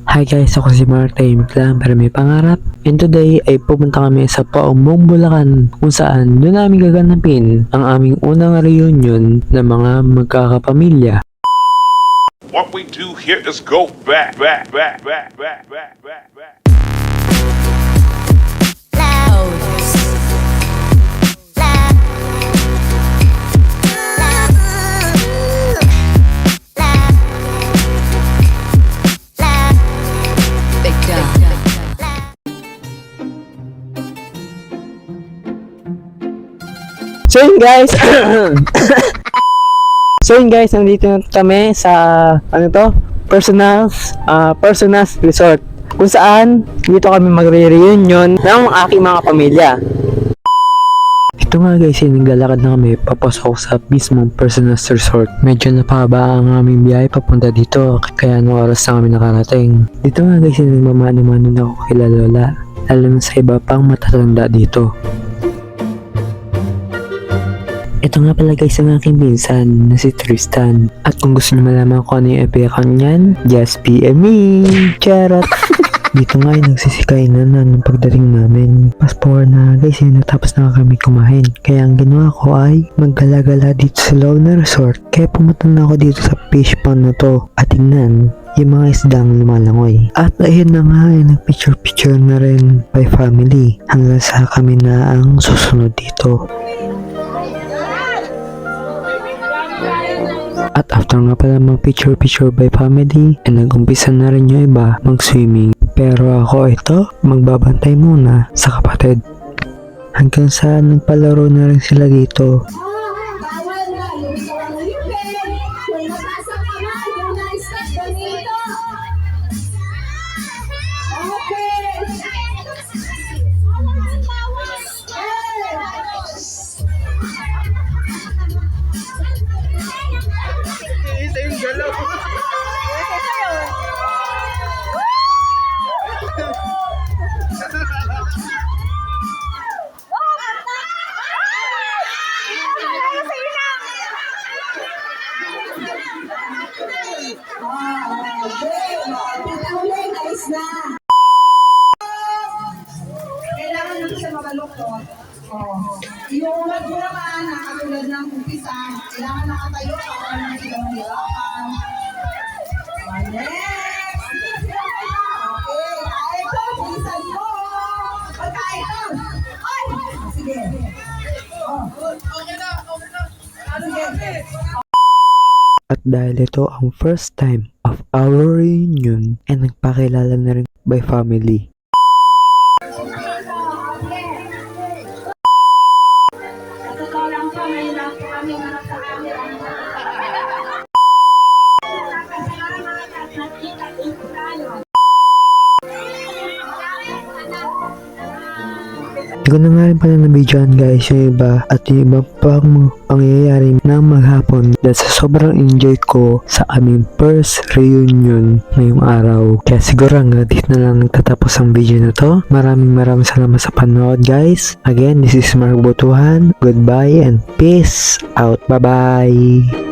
Hi guys, ako si Martin lang pero may pangarap. And today ay pupunta kami sa Paumbong, Bulacan kung saan doon namin gaganapin ang aming unang reunion ng mga magkakapamilya. What we do here is go back. So yun guys, nandito na kami sa Personas Resort kung saan dito kami magre-reunion ng aking mga pamilya. Ito nga guys, naglalakad na kami papasok sa mismong Personas Resort. Medyo napahaba ang aming biyahe papunta dito kaya anong oras na kami nakarating. Dito nga guys, nagmamano-mano na ako kila Lola, lalo na sa iba pang matatanda dito. Ito nga pala guys ang aking pinsan na si Tristan. At kung gusto niyo malaman kung ano yung epikan niyan, just PM me! Charot! Dito nga ay nagsisikay na ng pagdating namin. Fast forward na guys, natapos na kami kumain. Kaya ang ginawa ko ay maggala-gala dito sa loob na resort. Kaya pumunta na ako dito sa fish pond na to at tingnan yung mga isdang lumalangoy. At ayun na nga ay nagpicture-picture na rin by family hanggang sa kami na ang susunod dito. At after nga pala mag picture by family, ay nag-umpisa na rin yung iba mag-swimming. Pero ako ito, magbabantay muna sa kapatid. Hanggang sa nagpalaro na rin sila dito. Kailangan natin siya mabalukot. Yung naman na katulad ng umpisa, kailangan nakatayo ka para naman sila mahirapan. Next! Okay, ay ko, bilisan mo! Pagkain ko! Ay! Sige. Okay na. Sige. At dahil ito ang first time of our reunion, ay nagpakilala na rin by family. Hindi ko na nga rin pala na-videoan guys yung iba at yung iba pang pangyayari ng maghapon dahil sa sobrang enjoy ko sa aming first reunion ngayong araw. Kaya siguro hanggang dito na lang nagtatapos ang video na to. Maraming salamat sa panood guys. Again, this is Mark Botuhan. Goodbye and peace out. Bye bye!